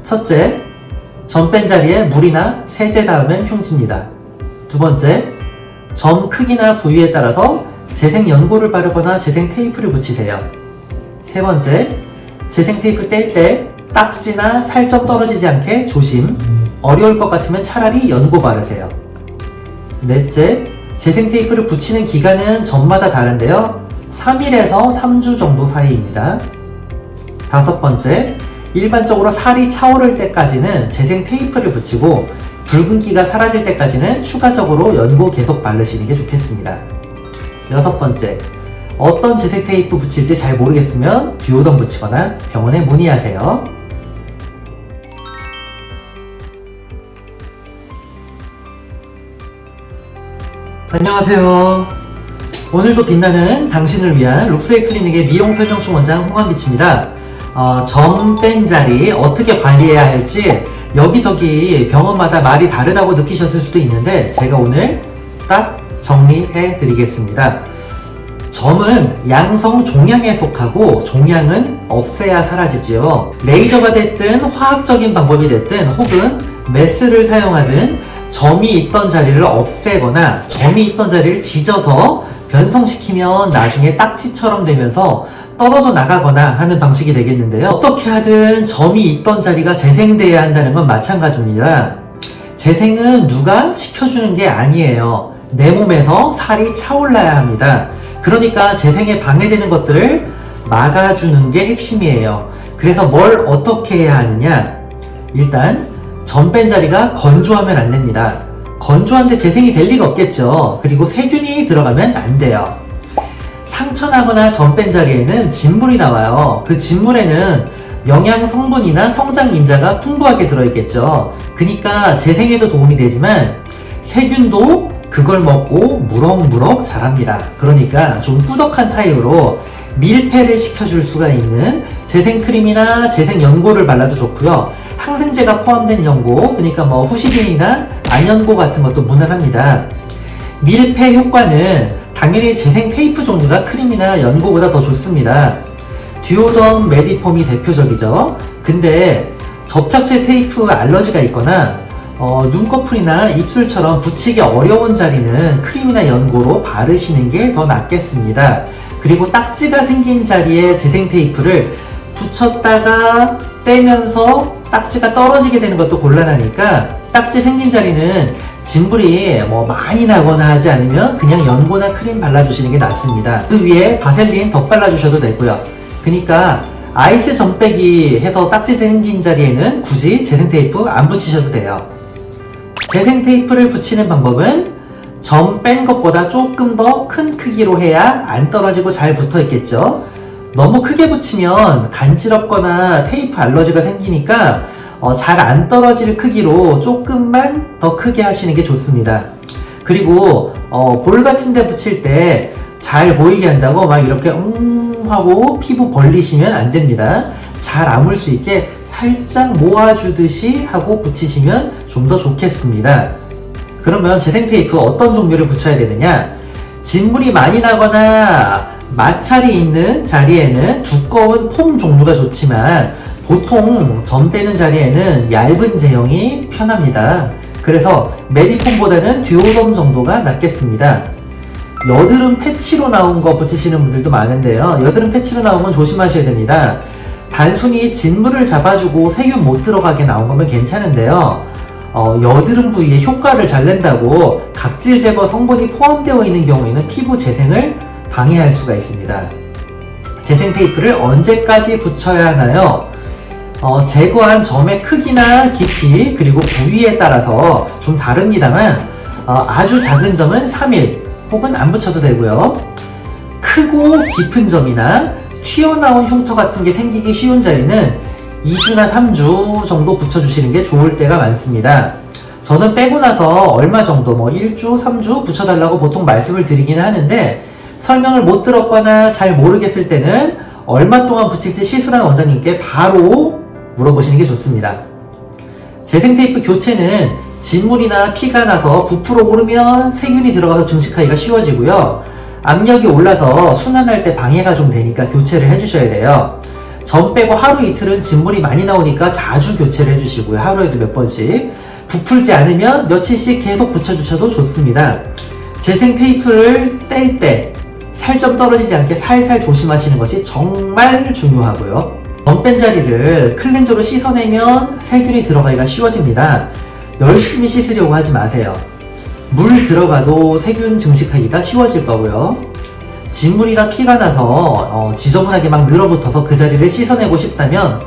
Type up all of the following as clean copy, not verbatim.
첫째, 점 뺀 자리에 물이나 세제 닿으면 흉집니다. 두 번째, 점 크기나 부위에 따라서 재생 연고를 바르거나 재생 테이프를 붙이세요. 세 번째, 재생 테이프 뗄 때 딱지나 살점 떨어지지 않게 조심. 어려울 것 같으면 차라리 연고 바르세요. 넷째, 재생 테이프를 붙이는 기간은 점마다 다른데요. 3일에서 3주 정도 사이입니다. 다섯 번째, 일반적으로 살이 차오를 때까지는 재생 테이프를 붙이고 붉은기가 사라질 때까지는 추가적으로 연고 계속 바르시는 게 좋겠습니다. 여섯 번째, 어떤 재생 테이프 붙일지 잘 모르겠으면 듀오덤 붙이거나 병원에 문의하세요. 안녕하세요. 오늘도 빛나는 당신을 위한 룩스웰 클리닉의 미용 설명충 원장 홍한기치입니다. 점 뺀 자리 어떻게 관리해야 할지 여기저기 병원마다 말이 다르다고 느끼셨을 수도 있는데 제가 오늘 딱 정리해 드리겠습니다. 점은 양성 종양에 속하고 종양은 없애야 사라지지요. 레이저가 됐든 화학적인 방법이 됐든 혹은 메스를 사용하든 점이 있던 자리를 없애거나 점이 있던 자리를 지져서 변성시키면 나중에 딱지처럼 되면서 떨어져 나가거나 하는 방식이 되겠는데요. 어떻게 하든 점이 있던 자리가 재생돼야 한다는 건 마찬가지입니다. 재생은 누가 시켜주는 게 아니에요. 내 몸에서 살이 차올라야 합니다. 그러니까 재생에 방해되는 것들을 막아주는 게 핵심이에요. 그래서 뭘 어떻게 해야 하느냐? 일단 점 뺀 자리가 건조하면 안 됩니다. 건조한데 재생이 될 리가 없겠죠. 그리고 세균이 들어가면 안 돼요. 상처나거나 점 뺀 자리에는 진물이 나와요. 그 진물에는 영양 성분이나 성장 인자가 풍부하게 들어있겠죠. 그러니까 재생에도 도움이 되지만 세균도 그걸 먹고 무럭무럭 자랍니다. 그러니까 좀 꾸덕한 타입으로 밀폐를 시켜줄 수가 있는 재생크림이나 재생연고를 발라도 좋고요. 항생제가 포함된 연고, 그러니까 뭐 후시딘이나 안연고 같은 것도 무난합니다. 밀폐 효과는 당연히 재생 테이프 종류가 크림이나 연고보다 더 좋습니다. 듀오덤 메디폼이 대표적이죠. 근데 접착제 테이프 알러지가 있거나 눈꺼풀이나 입술처럼 붙이기 어려운 자리는 크림이나 연고로 바르시는 게 더 낫겠습니다. 그리고 딱지가 생긴 자리에 재생 테이프를 붙였다가 떼면서 딱지가 떨어지게 되는 것도 곤란하니까 딱지 생긴 자리는 진물이 많이 나거나 하지 않으면 그냥 연고나 크림 발라주시는 게 낫습니다. 그 위에 바셀린 덧 발라주셔도 되고요. 그러니까 아이스 점 빼기 해서 딱지 생긴 자리에는 굳이 재생 테이프 안 붙이셔도 돼요. 재생 테이프를 붙이는 방법은 점 뺀 것보다 조금 더 큰 크기로 해야 안 떨어지고 잘 붙어 있겠죠. 너무 크게 붙이면 간지럽거나 테이프 알러지가 생기니까 잘 안 떨어질 크기로 조금만 더 크게 하시는 게 좋습니다. 그리고 볼 같은 데 붙일 때 잘 보이게 한다고 막 이렇게 하고 피부 벌리시면 안 됩니다. 잘 아물 수 있게 살짝 모아주듯이 하고 붙이시면 좀 더 좋겠습니다. 그러면 재생 테이프 어떤 종류를 붙여야 되느냐? 진물이 많이 나거나 마찰이 있는 자리에는 두꺼운 폼 종류가 좋지만 보통 점 빼는 자리에는 얇은 제형이 편합니다. 그래서 메디폼보다는 듀오덤 정도가 낫겠습니다. 여드름 패치로 나온 거 붙이시는 분들도 많은데요. 여드름 패치로 나온 건 조심하셔야 됩니다. 단순히 진물을 잡아주고 세균 못 들어가게 나온 거면 괜찮은데요. 여드름 부위에 효과를 잘 낸다고 각질 제거 성분이 포함되어 있는 경우에는 피부 재생을 방해할 수가 있습니다. 재생 테이프를 언제까지 붙여야 하나요? 제거한 점의 크기나 깊이 그리고 부위에 따라서 좀 다릅니다만 아주 작은 점은 3일 혹은 안 붙여도 되고요. 크고 깊은 점이나 튀어나온 흉터 같은 게 생기기 쉬운 자리는 2주나 3주 정도 붙여주시는 게 좋을 때가 많습니다. 저는 빼고 나서 얼마 정도 1주, 3주 붙여달라고 보통 말씀을 드리기는 하는데 설명을 못 들었거나 잘 모르겠을 때는 얼마 동안 붙일지 시술한 원장님께 바로 물어보시는 게 좋습니다. 재생 테이프 교체는 진물이나 피가 나서 부풀어 오르면 세균이 들어가서 증식하기가 쉬워지고요. 압력이 올라서 순환할 때 방해가 좀 되니까 교체를 해주셔야 돼요. 점 빼고 하루 이틀은 진물이 많이 나오니까 자주 교체를 해주시고요. 하루에도 몇 번씩. 부풀지 않으면 며칠씩 계속 붙여주셔도 좋습니다. 재생 테이프를 뗄 때 살 좀 떨어지지 않게 살살 조심하시는 것이 정말 중요하고요. 점 뺀 자리를 클렌저로 씻어내면 세균이 들어가기가 쉬워집니다. 열심히 씻으려고 하지 마세요. 물 들어가도 세균 증식하기가 쉬워질 거고요. 진물이나 피가 나서 지저분하게 막 늘어붙어서 그 자리를 씻어내고 싶다면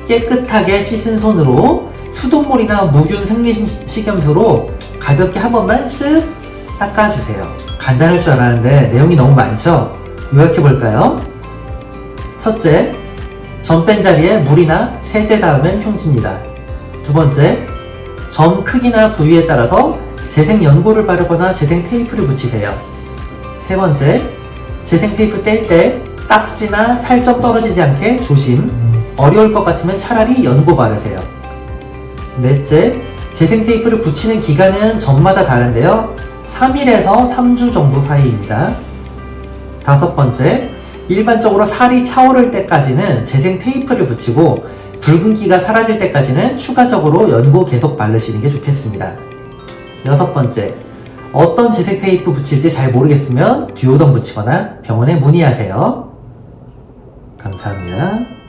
깨끗하게 씻은 손으로 수돗물이나 무균 생리식염수로 가볍게 한 번만 쓱 닦아주세요. 간단할 줄 알았는데 내용이 너무 많죠? 요약해볼까요? 첫째, 점 뺀 자리에 물이나 세제 닿으면 흉집니다. 두 번째, 점 크기나 부위에 따라서 재생 연고를 바르거나 재생 테이프를 붙이세요. 세 번째, 재생 테이프 뗄 때 딱지나 살점 떨어지지 않게 조심. 어려울 것 같으면 차라리 연고 바르세요. 넷째, 재생 테이프를 붙이는 기간은 점마다 다른데요. 3일에서 3주 정도 사이입니다. 다섯 번째, 일반적으로 살이 차오를 때까지는 재생 테이프를 붙이고 붉은기가 사라질 때까지는 추가적으로 연고 계속 바르시는 게 좋겠습니다. 여섯 번째, 어떤 재생 테이프 붙일지 잘 모르겠으면 듀오덤 붙이거나 병원에 문의하세요. 감사합니다.